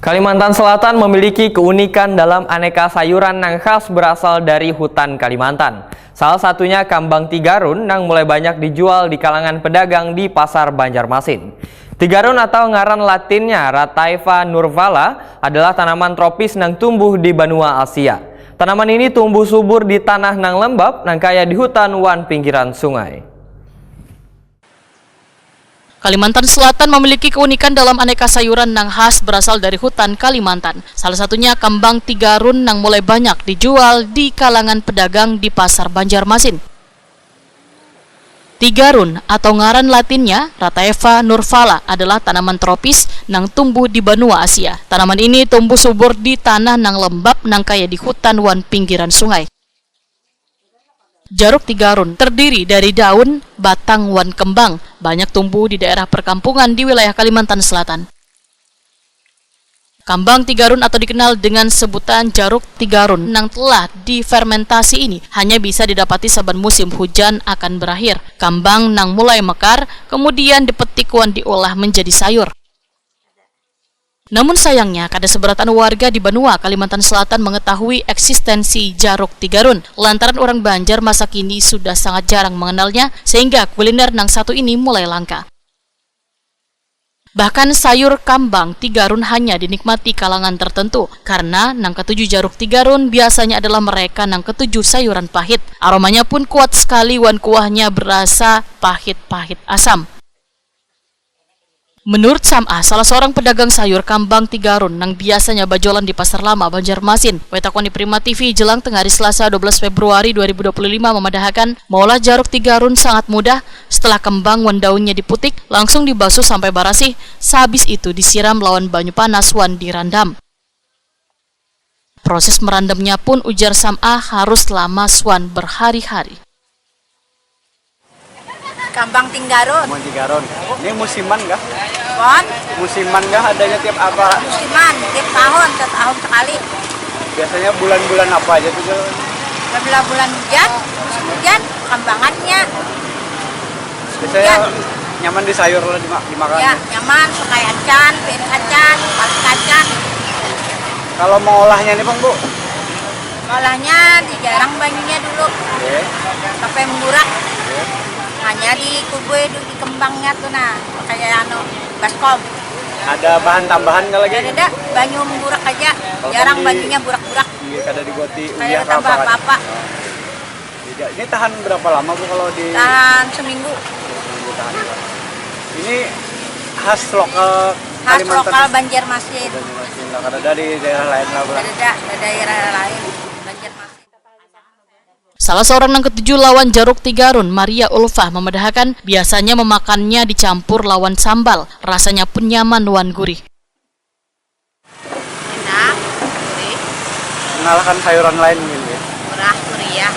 Kalimantan Selatan memiliki keunikan dalam aneka sayuran yang khas berasal dari hutan Kalimantan. Salah satunya kambang tigarun yang mulai banyak dijual di kalangan pedagang di pasar Banjarmasin. Tigarun atau ngaran latinnya Rataiva nurvala adalah tanaman tropis yang tumbuh di benua Asia. Tanaman ini tumbuh subur di tanah nang lembab nang kaya di hutan wan pinggiran sungai. Kalimantan Selatan memiliki keunikan dalam aneka sayuran yang khas berasal dari hutan Kalimantan. Salah satunya kambang tigarun yang mulai banyak dijual di kalangan pedagang di pasar Banjarmasin. Tigarun atau ngaran latinnya Rataiva nurvala adalah tanaman tropis yang tumbuh di benua Asia. Tanaman ini tumbuh subur di tanah yang lembab yang kaya di hutan wan pinggiran sungai. Jaruk tigarun terdiri dari daun, batang, wan kembang, banyak tumbuh di daerah perkampungan di wilayah Kalimantan Selatan. Kambang tigarun atau dikenal dengan sebutan jaruk tigarun yang telah difermentasi ini hanya bisa didapati saban musim hujan akan berakhir. Kambang yang mulai mekar, kemudian dipetik wan diolah menjadi sayur. Namun sayangnya, kada seberatan warga di benua Kalimantan Selatan mengetahui eksistensi jaruk tigarun. Lantaran orang Banjar masa kini sudah sangat jarang mengenalnya, sehingga kuliner nang satu ini mulai langka. Bahkan sayur kambang tigarun hanya dinikmati kalangan tertentu, karena nang ketujuh jaruk tigarun biasanya adalah mereka nang ketujuh sayuran pahit. Aromanya pun kuat sekali wan kuahnya berasa pahit-pahit asam. Menurut Sam'ah, salah seorang pedagang sayur kambang tigarun yang biasanya bajolan di Pasar Lama Banjarmasin, wetakon di Prima TV jelang tengah hari Selasa 12 Februari 2025 memadahakan mengolah jaruk tigarun sangat mudah. Setelah kembang wan daunnya diputik, langsung dibasuh sampai barasih. Sehabis itu disiram lawan banyu panas wan dirandam. Proses merandamnya pun ujar Sam'ah harus lama swan berhari-hari. Kambang tigarun. Kambang tigarun. Ini musiman kah? Kon? Musiman kah? Adanya tiap apa? Musiman, tiap tahun sekali. Biasanya bulan-bulan apa aja tuh? Bulan hujan, musim hujan, kambangannya. Biasanya nyaman di sayur lah dimakan. Ya, nyaman, pakai acan, piring acan, paling acan. Kalau mau olahnya nih Bang Bu? Olahnya dijarang banyunya dulu. Sampai menggurak. Hanya di kubui di kembangnya tuh nah, kayak baskom. Ada bahan tambahan nggak lagi? Ada banyu menggurak aja, jarang banyunya burak-burak. Iya, kada dibuati Kayak tambah apa-apa. Ini tahan berapa lama Bu kalau di? Tahan seminggu. Tahan. Ini khas lokal Khas Kalimantan. lokal Banjarmasin. Banjarmasin, nggak ada di daerah lain lah Bu. Ada daerah lain Banjarmasin. Salah seorang yang ketujuh lawan jaruk tigarun, Maria Ulfah, memedahkan biasanya memakannya dicampur lawan sambal. Rasanya pun nyaman wan gurih. Enak, gurih, Mengalahkan sayuran lain mungkin ya. murah, meriah.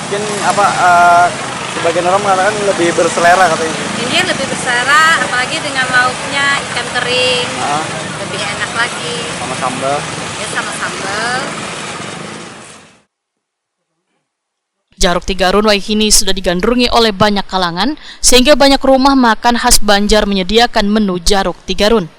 Mungkin apa sebagian orang mengatakan lebih berselera katanya. Ini lebih berselera, apalagi dengan lauknya ikan kering. Lebih enak lagi. Sama sambal. Ya sama sambal. Jaruk tigarun waihini sudah digandrungi oleh banyak kalangan, sehingga banyak rumah makan khas Banjar menyediakan menu jaruk tigarun.